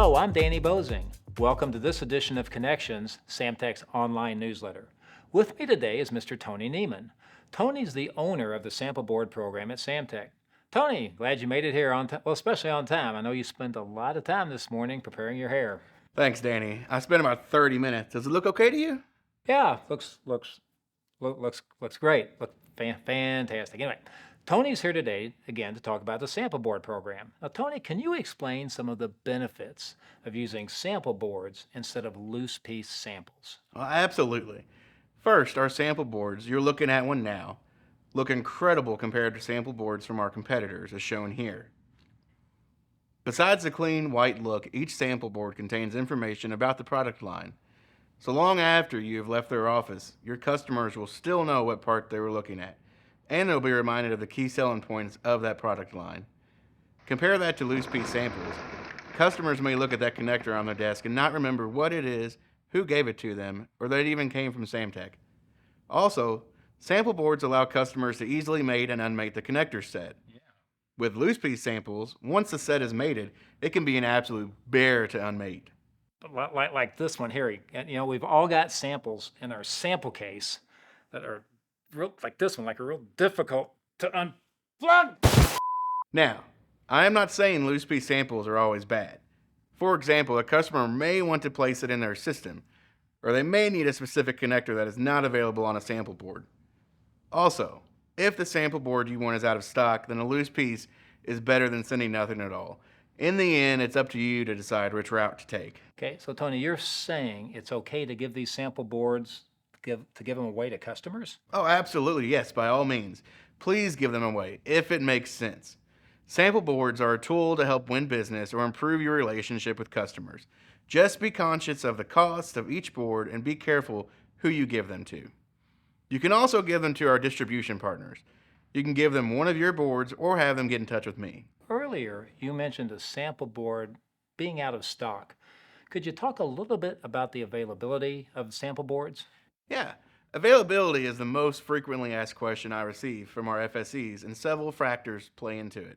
Hello, I'm Danny Bozing. Welcome to this edition of Connections, Samtec's online newsletter. With me today is Mr. Tony Neiman. Tony's the owner of the sample board program at Samtec. Tony, glad you made it here on time, well, especially on time. I know you spent a lot of time this morning preparing your hair. Thanks, Danny. I spent about 30 minutes. Does it look okay to you? Yeah, looks great. Fantastic. Anyway, Tony's here today again to talk about the sample board program. Now, Tony, can you explain some of the benefits of using sample boards instead of loose piece samples? Well, absolutely. First, our sample boards, you're looking at one now, look incredible compared to sample boards from our competitors, as shown here. Besides the clean white look, each sample board contains information about the product line. So long after you have left their office, your customers will still know what part they were looking at, and they'll be reminded of the key selling points of that product line. Compare that to loose piece samples. Customers may look at that connector on their desk and not remember what it is, who gave it to them, or that it even came from Samtec. Also, sample boards allow customers to easily mate and unmate the connector set. With loose piece samples, once the set is mated, it can be an absolute bear to unmate. But like this one here, we've all got samples in our sample case that are real, like this one, like a real difficult to unplug. Now, I am not saying loose piece samples are always bad. For example, a customer may want to place it in their system, or they may need a specific connector that is not available on a sample board. Also, if the sample board you want is out of stock, then a loose piece is better than sending nothing at all. In the end, it's up to you to decide which route to take. Okay, so Tony, you're saying it's okay to give these sample boards, to give them away to customers? Oh, absolutely, yes, by all means. Please give them away, if it makes sense. Sample boards are a tool to help win business or improve your relationship with customers. Just be conscious of the cost of each board and be careful who you give them to. You can also give them to our distribution partners. You can give them one of your boards or have them get in touch with me. Earlier, you mentioned a sample board being out of stock. Could you talk a little bit about the availability of sample boards? Yeah, availability is the most frequently asked question I receive from our FSEs, and several factors play into it.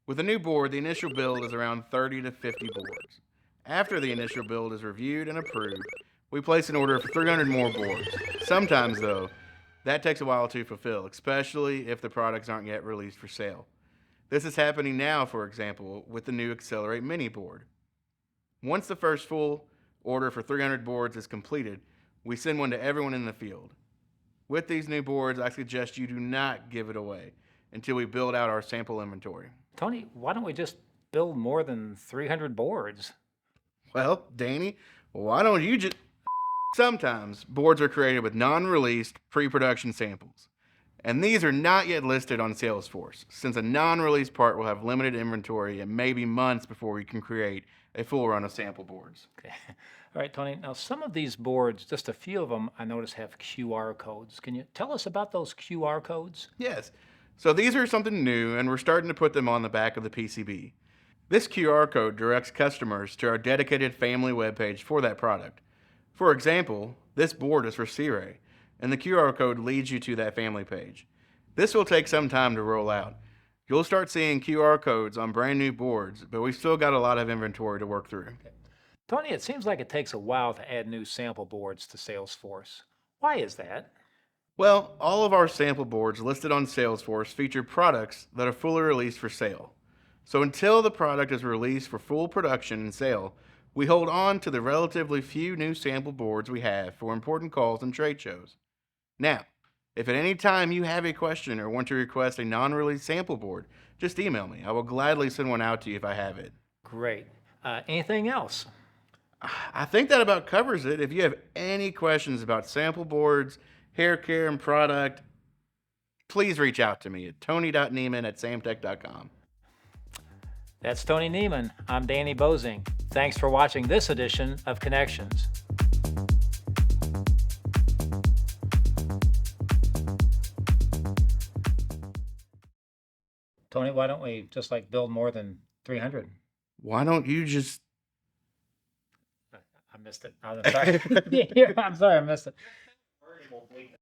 With a new board, the initial build is around 30 to 50 boards. After the initial build is reviewed and approved, we place an order for 300 more boards. Sometimes, though, that takes a while to fulfill, especially if the products aren't yet released for sale. This is happening now, for example, with the new Accelerate Mini board. Once the first full order for 300 boards is completed, we send one to everyone in the field. With these new boards, I suggest you do not give it away until we build out our sample inventory. Tony, why don't we just build more than 300 boards? Well, Danny, why don't you just... Sometimes boards are created with non-released pre-production samples, and these are not yet listed on Salesforce, since a non-released part will have limited inventory and maybe months before we can create a full run of sample boards. Okay. All right, Tony. Now, some of these boards, just a few of them, I notice have QR codes. Can you tell us about those QR codes? Yes, so these are something new, and we're starting to put them on the back of the PCB. This QR code directs customers to our dedicated family webpage for that product. For example, this board is for Sea-Ray, and the QR code leads you to that family page. This will take some time to roll out. You'll start seeing QR codes on brand new boards, but we've still got a lot of inventory to work through. Okay. Tony, it seems like it takes a while to add new sample boards to Salesforce. Why is that? Well, all of our sample boards listed on Salesforce feature products that are fully released for sale. So until the product is released for full production and sale, we hold on to the relatively few new sample boards we have for important calls and trade shows. Now, if at any time you have a question or want to request a non-released sample board, just email me. I will gladly send one out to you if I have it. Great. Anything else? I think that about covers it. If you have any questions about sample boards, hair care, and product, please reach out to me at tony.neiman@samtec.com. That's Tony Neiman. I'm Danny Bozing. Thanks for watching this edition of Connections. Tony, why don't we just build more than 300? Why don't you just... I missed it. I'm sorry. I'm sorry, I missed it.